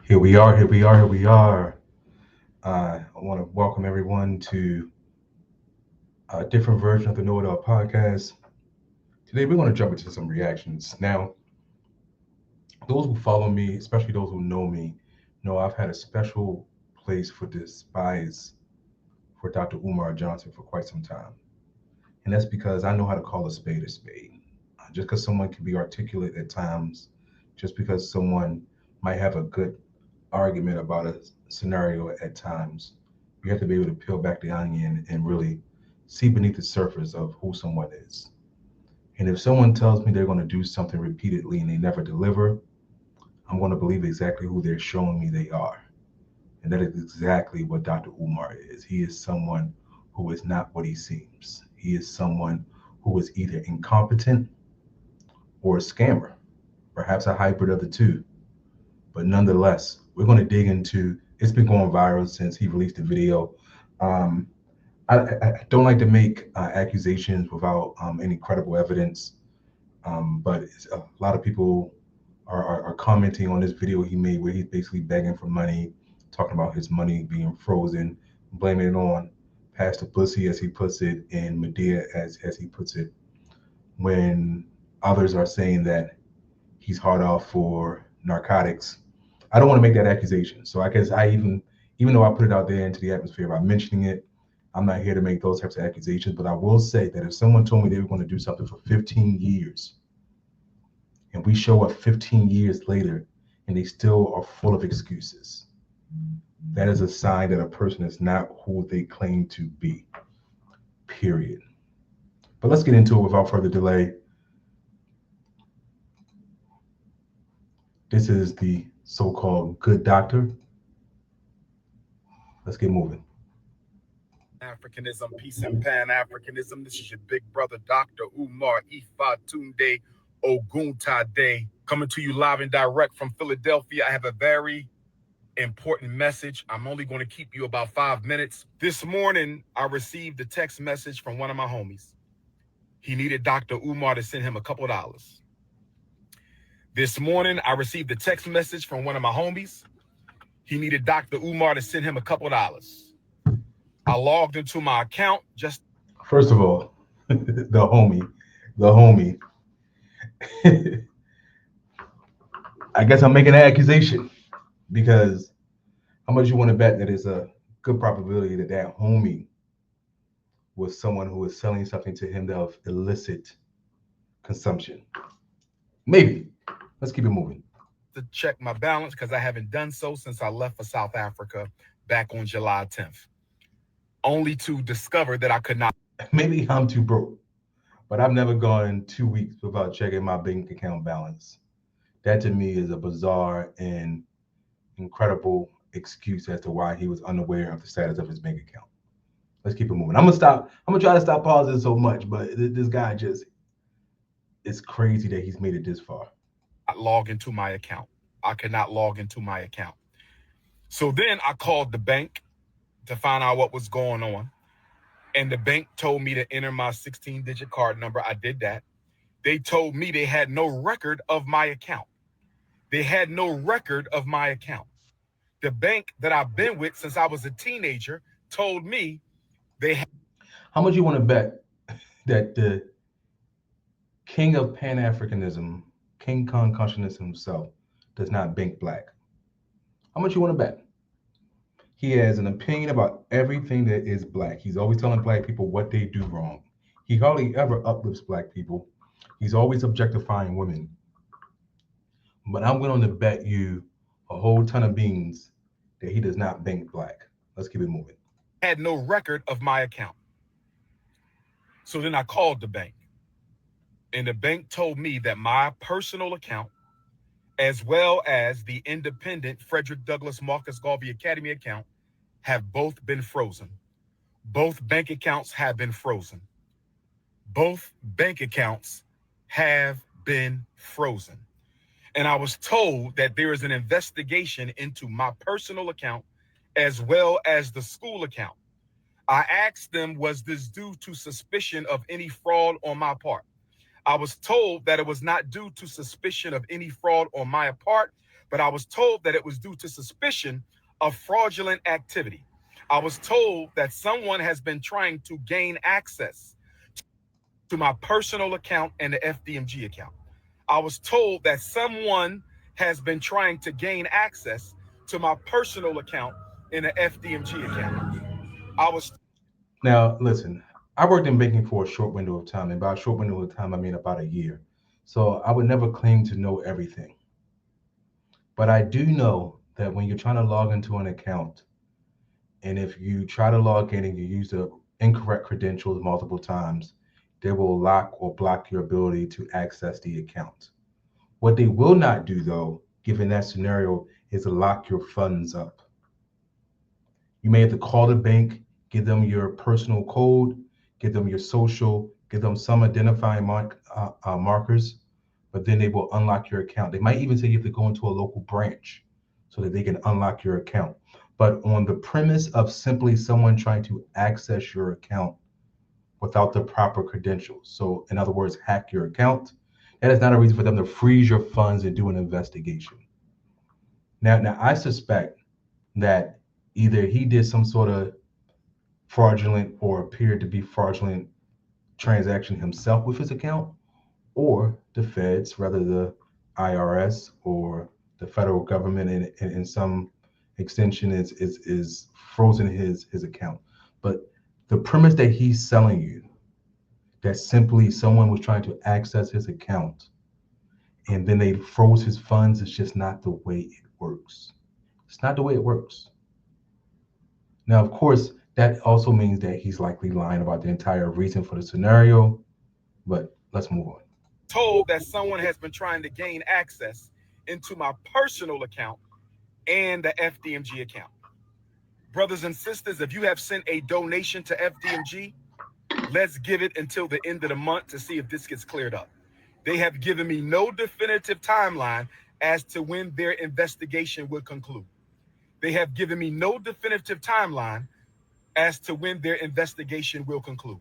Here we are, here we are, here we are. I want to welcome everyone to a different version of the Know It All podcast. Today, we're going to jump into some reactions. Now, those who follow me, especially those who know me, know I've had a special place for despise for Dr. Umar Johnson for quite some time. And that's because I know how to call a spade a spade. Just because someone can be articulate at times, just because someone might have a good argument about a scenario at times, you have to be able to peel back the onion and really see beneath the surface of who someone is. And if someone tells me they're going to do something repeatedly and they never deliver, I'm going to believe exactly who they're showing me they are. And that is exactly what Dr. Umar is. He is someone who is not what he seems. He is someone who is either incompetent or a scammer, perhaps a hybrid of the two. But nonetheless, we're going to dig into. It's been going viral since he released the video. Um, I don't like to make accusations without any credible evidence, but a lot of people are commenting on this video he made where he's basically begging for money, talking about his money being frozen, blaming it on Pastor Pussy, as he puts it, and Medea, as he puts it, when others are saying that he's hard off for narcotics. I don't want to make that accusation. So I guess even though I put it out there into the atmosphere by mentioning it, I'm not here to make those types of accusations. But I will say that if someone told me they were going to do something for 15 years, and we show up 15 years later, and they still are full of excuses, that is a sign that a person is not who they claim to be. Period. But let's get into it without further delay. This is the so-called good doctor. Let's get moving. Africanism, peace and Pan-Africanism. This is your big brother, Dr. Umar Ifatunde Oguntade, coming to you live and direct from Philadelphia. I have a very important message. I'm only going to keep you about 5 minutes. This morning, I received a text message from one of my homies. He needed Dr. Umar to send him a couple of dollars. This morning, I received a text message from one of my homies. He needed Dr. Umar to send him a couple of dollars. I logged into my account just. First of all, the homie. I guess I'm making an accusation because how much you want to bet that it's a good probability that that homie was someone who was selling something to him of illicit consumption? Maybe. Let's keep it moving. To check my balance because I haven't done so since I left for South Africa back on July 10th, only to discover that I could not. Maybe I'm too broke, but I've never gone 2 weeks without checking my bank account balance. That to me is a bizarre and incredible excuse as to why he was unaware of the status of his bank account. Let's keep it moving. I'm gonna stop. I'm gonna try to stop pausing so much, but this guy just, it's crazy that he's made it this far. Log into my account. I could not log into my account. So then I called the bank to find out what was going on. And the bank told me to enter my 16-digit card number. I did that. They told me they had no record of my account. They had no record of my account. The bank that I've been with since I was a teenager told me they had. How much you want to bet that the king of Pan-Africanism, King Kong consciousness himself, does not bank black? How much you want to bet? He has an opinion about everything that is black. He's always telling black people what they do wrong. He hardly ever uplifts black people. He's always objectifying women. But I'm willing to bet you a whole ton of beans that he does not bank black. Let's keep it moving. Had no record of my account. So then I called the bank. And the bank told me that my personal account, as well as the independent Frederick Douglass Marcus Garvey Academy account, have both been frozen. Both bank accounts have been frozen. Both bank accounts have been frozen. And I was told that there is an investigation into my personal account as well as the school account. I asked them, was this due to suspicion of any fraud on my part? I was told that it was not due to suspicion of any fraud on my part, but I was told that it was due to suspicion of fraudulent activity. I was told that someone has been trying to gain access to my personal account and the FDMG account. I was told that someone has been trying to gain access to my personal account and the FDMG account. I was Now, listen, I worked in banking for a short window of time, and by a short window of time, I mean about a year. So I would never claim to know everything. But I do know that when you're trying to log into an account, and if you try to log in and you use the incorrect credentials multiple times, they will lock or block your ability to access the account. What they will not do, though, given that scenario, is to lock your funds up. You may have to call the bank, give them your personal code, give them your social, give them some identifying markers, but then they will unlock your account. They might even say you have to go into a local branch so that they can unlock your account. But on the premise of simply someone trying to access your account without the proper credentials, so in other words, hack your account, that is not a reason for them to freeze your funds and do an investigation. Now I suspect that either he did some sort of fraudulent or appeared to be fraudulent transaction himself with his account, or the feds, rather the IRS or the federal government in some extension is frozen his account. But the premise that he's selling you, that simply someone was trying to access his account and then they froze his funds, is just not the way it works. It's not the way it works. Now, of course, that also means that he's likely lying about the entire reason for the scenario, but let's move on. told that someone has been trying to gain access into my personal account and the FDMG account. Brothers and sisters, if you have sent a donation to FDMG, let's give it until the end of the month to see if this gets cleared up. They have given me no definitive timeline as to when their investigation will conclude. They have given me no definitive timeline as to when their investigation will conclude.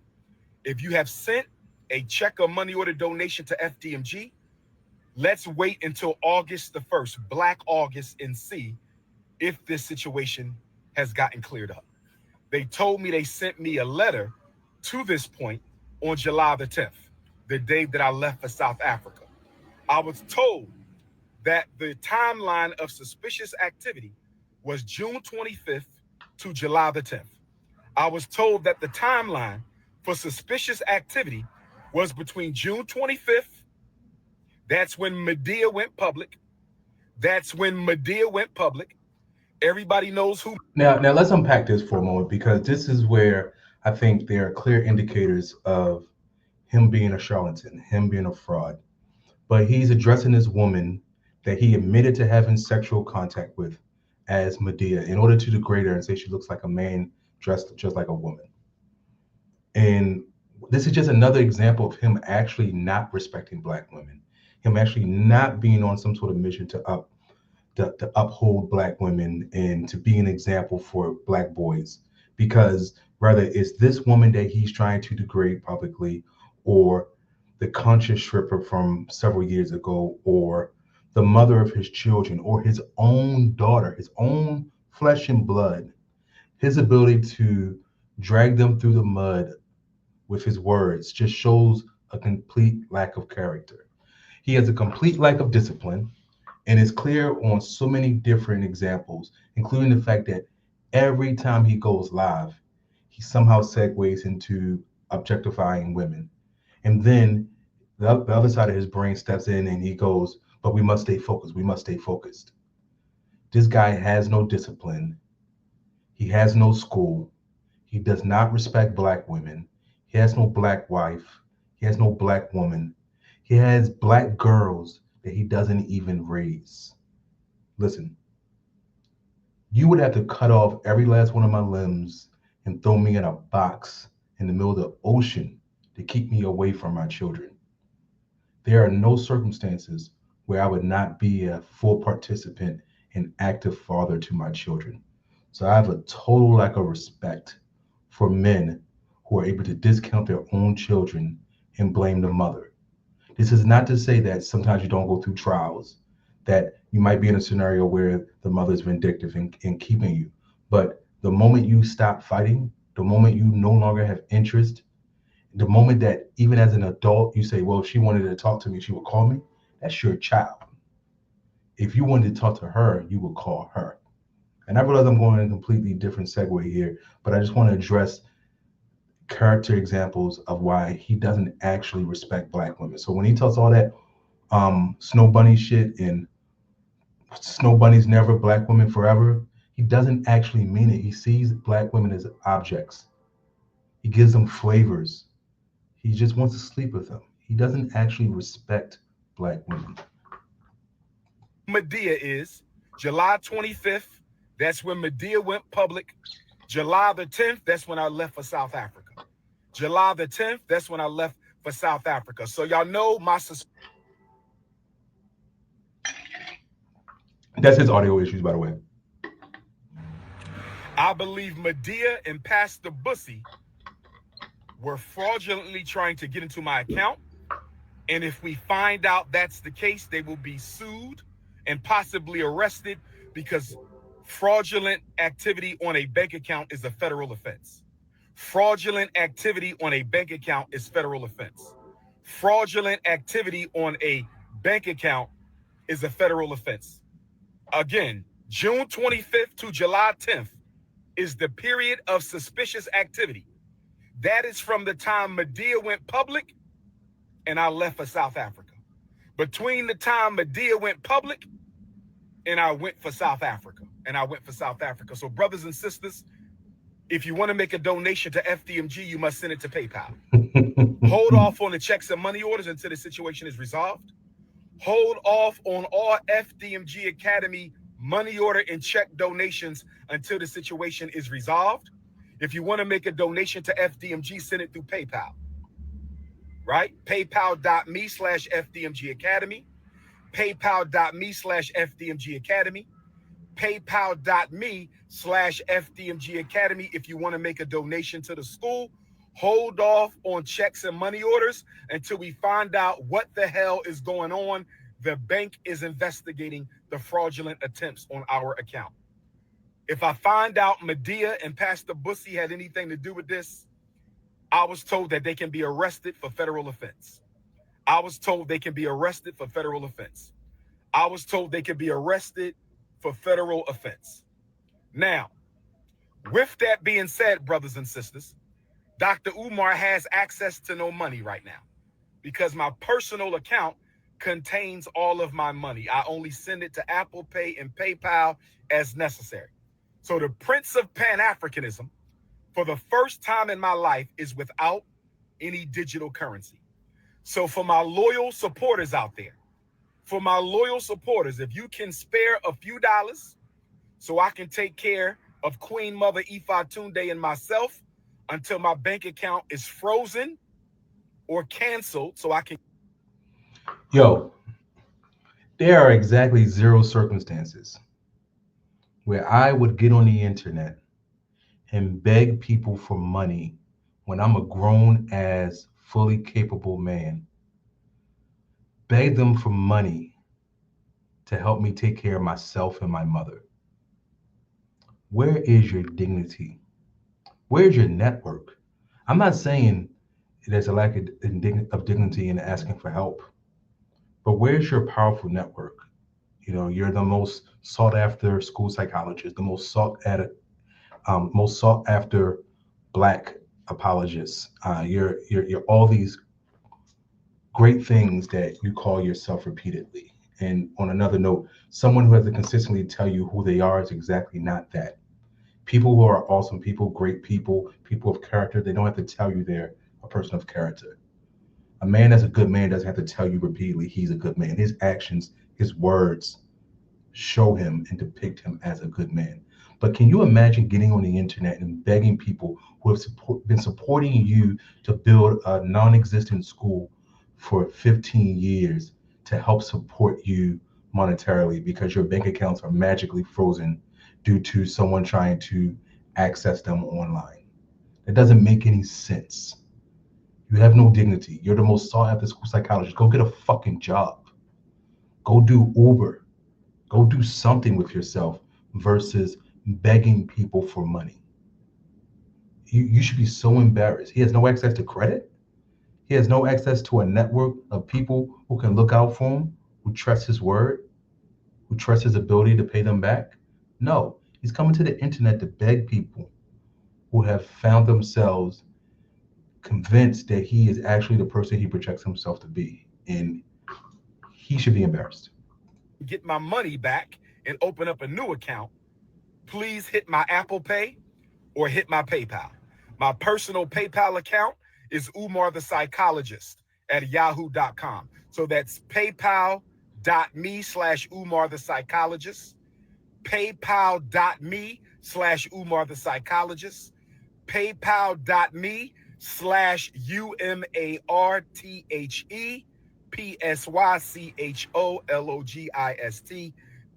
If you have sent a check or money order donation to FDMG, let's wait until August the 1st, Black August, and see if this situation has gotten cleared up. They told me they sent me a letter to this point on July the 10th, the day that I left for South Africa. I was told that the timeline of suspicious activity was June 25th to July the 10th. I was told that the timeline for suspicious activity was between June 25th, that's when Medea went public. That's when Medea went public. Everybody knows who. Now let's unpack this for a moment because this is where I think there are clear indicators of him being a charlatan, him being a fraud. But he's addressing this woman that he admitted to having sexual contact with as Medea in order to degrade her and say she looks like a man dressed just like a woman. And this is just another example of him actually not respecting Black women, him actually not being on some sort of mission to uphold Black women and to be an example for Black boys. Because rather it's this woman that he's trying to degrade publicly, or the conscious stripper from several years ago, or the mother of his children, or his own daughter, his own flesh and blood. His ability to drag them through the mud with his words just shows a complete lack of character. He has a complete lack of discipline and is clear on so many different examples, including the fact that every time he goes live, he somehow segues into objectifying women. And then the other side of his brain steps in and he goes, but we must stay focused. We must stay focused. This guy has no discipline. He has no school. He does not respect Black women. He has no Black wife. He has no Black woman. He has Black girls that he doesn't even raise. Listen, you would have to cut off every last one of my limbs and throw me in a box in the middle of the ocean to keep me away from my children. There are no circumstances where I would not be a full participant and active father to my children. So I have a total lack of respect for men who are able to discount their own children and blame the mother. This is not to say that sometimes you don't go through trials. that you might be in a scenario where the mother's vindictive in keeping you. But the moment you stop fighting, the moment you no longer have interest, the moment that even as an adult you say, well, if she wanted to talk to me, she would call me, that's your child. If you wanted to talk to her, you would call her. And I realize I'm going in a completely different segue here, but I just want to address character examples of why he doesn't actually respect black women. So when he tells all that snow bunny shit and snow bunnies never, black women forever, he doesn't actually mean it. He sees black women as objects. He gives them flavors. He just wants to sleep with them. He doesn't actually respect black women. Medea is July 25th. That's when Medea went public. July the 10th, that's when I left for South Africa. July the 10th, that's when I left for South Africa. So y'all know my That's his audio issues, by the way. I believe Medea and Pastor Bussy were fraudulently trying to get into my account. And if we find out that's the case, they will be sued and possibly arrested because fraudulent activity on a bank account is a federal offense. Fraudulent activity on a bank account is federal offense. Fraudulent activity on a bank account is a federal offense. Again, June 25th to July 10th is the period of suspicious activity. That is from the time Medea went public and I left for South Africa. Between the time Medea went public and I went for South Africa. So brothers and sisters, if you want to make a donation to FDMG, you must send it to PayPal. Hold off on the checks and money orders until the situation is resolved. Hold off on all FDMG Academy money order and check donations until the situation is resolved. If you want to make a donation to FDMG, send it through PayPal. Right? PayPal.me/FDMG Academy. PayPal.me/FDMG Academy. PayPal.me/FDMG Academy. If you want to make a donation to the school, hold off on checks and money orders until we find out what the hell is going on. The bank is investigating the fraudulent attempts on our account. If I find out Medea and Pastor Bussy had anything to do with this, I was told that they can be arrested for federal offense. I was told they can be arrested for federal offense. I was told they can be arrested for federal offense. Now, with that being said, brothers and sisters, Dr. Umar has access to no money right now because my personal account contains all of my money. I only send it to Apple Pay and PayPal as necessary. So the Prince of Pan-Africanism, for the first time in my life, is without any digital currency. So for my loyal supporters out there, if you can spare a few dollars so I can take care of Queen Mother Ifa Tunde and myself until my bank account is frozen or canceled so I can. Yo, there are exactly zero circumstances where I would get on the internet and beg people for money when I'm a grown as fully capable man. Beg them for money to help me take care of myself and my mother. Where is your dignity? Where's your network? I'm not saying there's a lack of dignity in asking for help, but where's your powerful network? You know, you're the most sought after school psychologist, the most sought after Black apologists. You're all these great things that you call yourself repeatedly. And on another note, someone who has to consistently tell you who they are is exactly not that. People who are awesome people, great people, people of character, they don't have to tell you they're a person of character. A man that's a good man doesn't have to tell you repeatedly he's a good man. His actions, his words show him and depict him as a good man. But can you imagine getting on the internet and begging people who have been supporting you to build a non-existent school for 15 years to help support you monetarily because your bank accounts are magically frozen due to someone trying to access them online? It doesn't make any sense. You have no dignity. You're the most sought after school psychologist. Go get a fucking job. Go do Uber. Go do something with yourself versus begging people for money. You should be so embarrassed. He has no access to credit. He has no access to a network of people who can look out for him, who trust his word, who trust his ability to pay them back. No, he's coming to the internet to beg people who have found themselves convinced that he is actually the person he projects himself to be. And he should be embarrassed. Get my money back and open up a new account, please hit my Apple Pay or hit my PayPal. My personal PayPal account is Umar the Psychologist at yahoo.com. So that's paypal.me/Umar the Psychologist, paypal.me/Umar the Psychologist, paypal.me/UMARTHEPSYCHOLOGIST,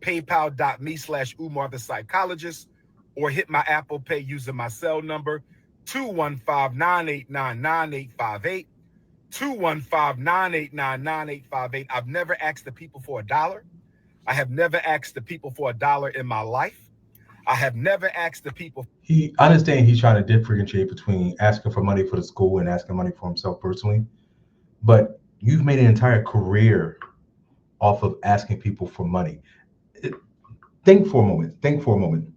paypal.me/Umar the Psychologist, or hit my Apple Pay using my cell number 215-989-9858. 215-989-9858. I've never asked the people for a dollar. I have never asked the people for a dollar in my life. I have never asked the people. He I understand he's trying to differentiate between asking for money for the school and asking money for himself personally, but you've made an entire career off of asking people for money. It- Think for a moment. Think for a moment.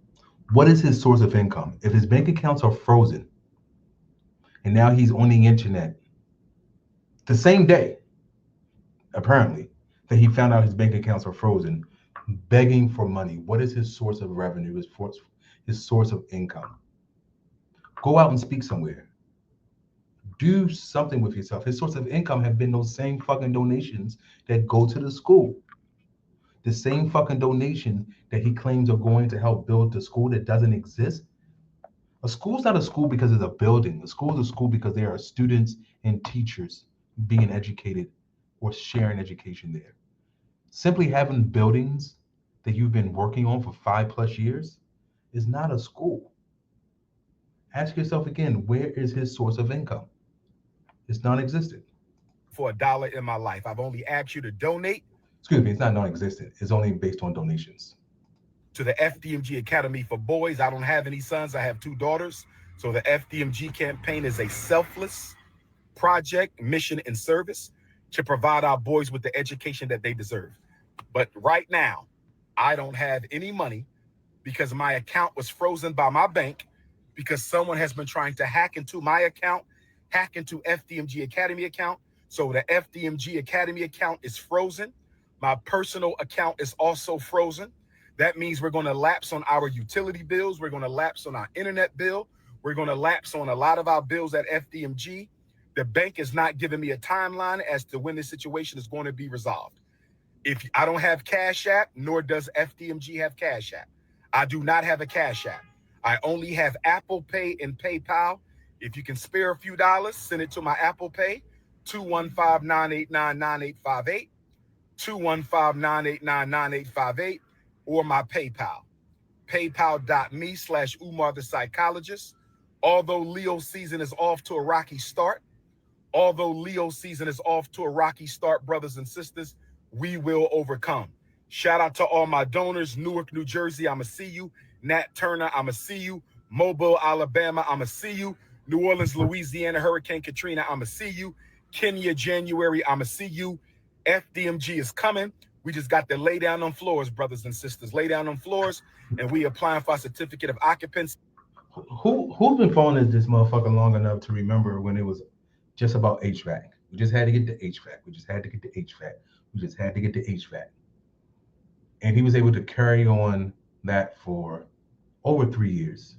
What is his source of income? If his bank accounts are frozen and now he's on the internet the same day, apparently, that he found out his bank accounts are frozen, begging for money, what is his source of revenue, his source of income? Go out and speak somewhere. Do something with yourself. His source of income have been those same fucking donations that go to the school. The same fucking donations that he claims are going to help build the school that doesn't exist. A school's not a school because it's a building. A school is a school because there are students and teachers being educated or sharing education there. Simply having buildings that you've been working on for 5+ years is not a school. Ask yourself again, where is his source of income? It's non-existent. For a dollar in my life. I've only asked you to donate Excuse me, it's not non-existent. It's only based on donations. to the FDMG Academy for Boys. I don't have any sons, I have two daughters. So the FDMG campaign is a selfless project, mission, and service to provide our boys with the education that they deserve. But right now, I don't have any money because my account was frozen by my bank because someone has been trying to hack into my account, hack into FDMG Academy account. So the FDMG Academy account is frozen. My personal account is also frozen. That means we're going to lapse on our utility bills. We're going to lapse on our internet bill. We're going to lapse on a lot of our bills at FDMG. The bank is not giving me a timeline as to when this situation is going to be resolved. If I don't have Cash App, nor does FDMG have Cash App. I do not have a Cash App. I only have Apple Pay and PayPal. If you can spare a few dollars, send it to my Apple Pay, 215-989-9858, 215-989-9858, or my PayPal, paypal.me/Umar the Psychologist. Although Leo season is off to a rocky start, brothers and sisters, we will overcome. Shout out to all my donors. Newark, New Jersey, I'ma see you. Nat Turner, I'ma see you. Mobile, Alabama, I'ma see you. New Orleans, Louisiana, Hurricane Katrina, I'ma see you. Kenya, January, I'ma see you. FDMG is coming. We just got to lay down on floors, brothers and sisters. Lay down on floors, and we applying for a certificate of occupancy. Who's been following this motherfucker long enough to remember when it was just about HVAC? We just had to get the HVAC. We just had to get the HVAC. We just had to get the HVAC. And he was able to carry on that for over 3 years.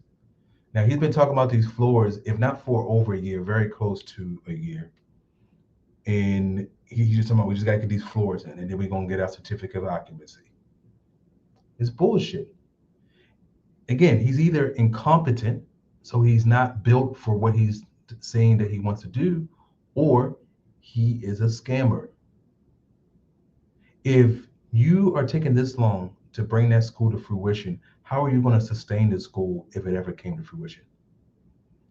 Now he's been talking about these floors, if not for over a year, very close to a year. And he's just talking about we just gotta get these floors in, and then we're gonna get our certificate of occupancy. It's bullshit. Again, he's either incompetent, so he's not built for what he's saying that he wants to do, or he is a scammer. If you are taking this long to bring that school to fruition, how are you going to sustain the school if it ever came to fruition?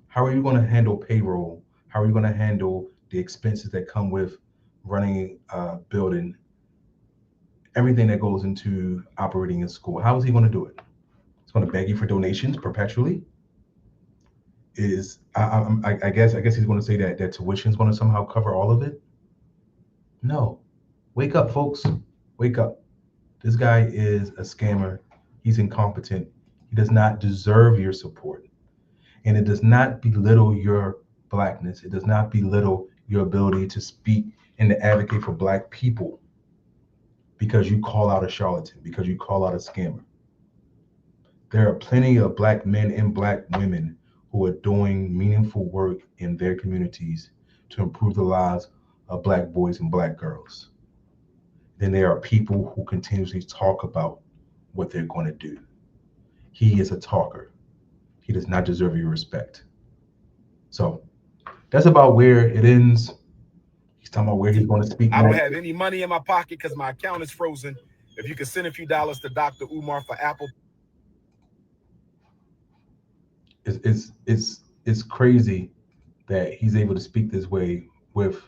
How are you going to handle payroll? How are you going to handle the expenses that come with running a building everything that goes into operating a school. How is he going to do it? He's going to beg you for donations perpetually. I guess he's going to say that tuition is going to somehow cover all of it. No, wake up, folks. Wake up. This guy is a scammer. He's incompetent. He does not deserve your support. And it does not belittle your blackness. It does not belittle your ability to speak and to advocate for black people because you call out a charlatan, because you call out a scammer. There are plenty of black men and black women who are doing meaningful work in their communities to improve the lives of black boys and black girls. Then there are people who continuously talk about what they're going to do. He is a talker. He does not deserve your respect. So that's about where it ends. He's talking about where he's going to speak I don't next. have any money in my pocket because my account is frozen. If you could send a few dollars to Dr. Umar for Apple It's crazy that he's able to speak this way with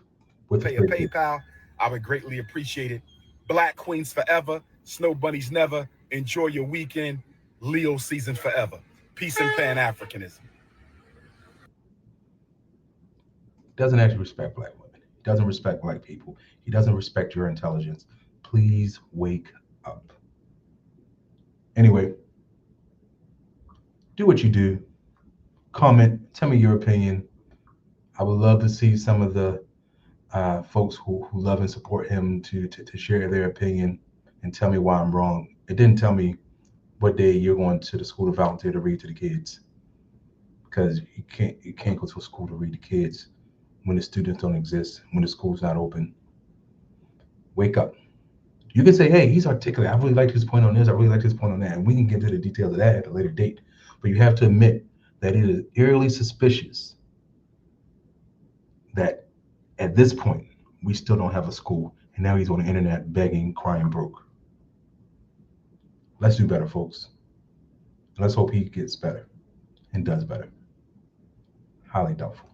a Pay or straight face. PayPal, I would greatly appreciate it. Black Queens forever, Snow Bunnies never. Enjoy your weekend. Leo season forever. Peace and Pan Africanism. Doesn't actually respect black women. He doesn't respect black people. He doesn't respect your intelligence. Please wake up. Anyway, do what you do. Comment. Tell me your opinion. I would love to see some of the folks who love and support him to share their opinion and tell me why I'm wrong. It didn't tell me what day you're going to the school to volunteer to read to the kids because you can't go to a school to read to kids when the students don't exist, when the school's not open. Wake up. You can say, hey, he's articulate. I really like his point on this. I really like his point on that. And we can get to the details of that at a later date. But you have to admit that it is eerily suspicious that at this point, we still don't have a school. And now he's on the internet begging, crying broke. Let's do better, folks. Let's hope he gets better and does better. Highly doubtful.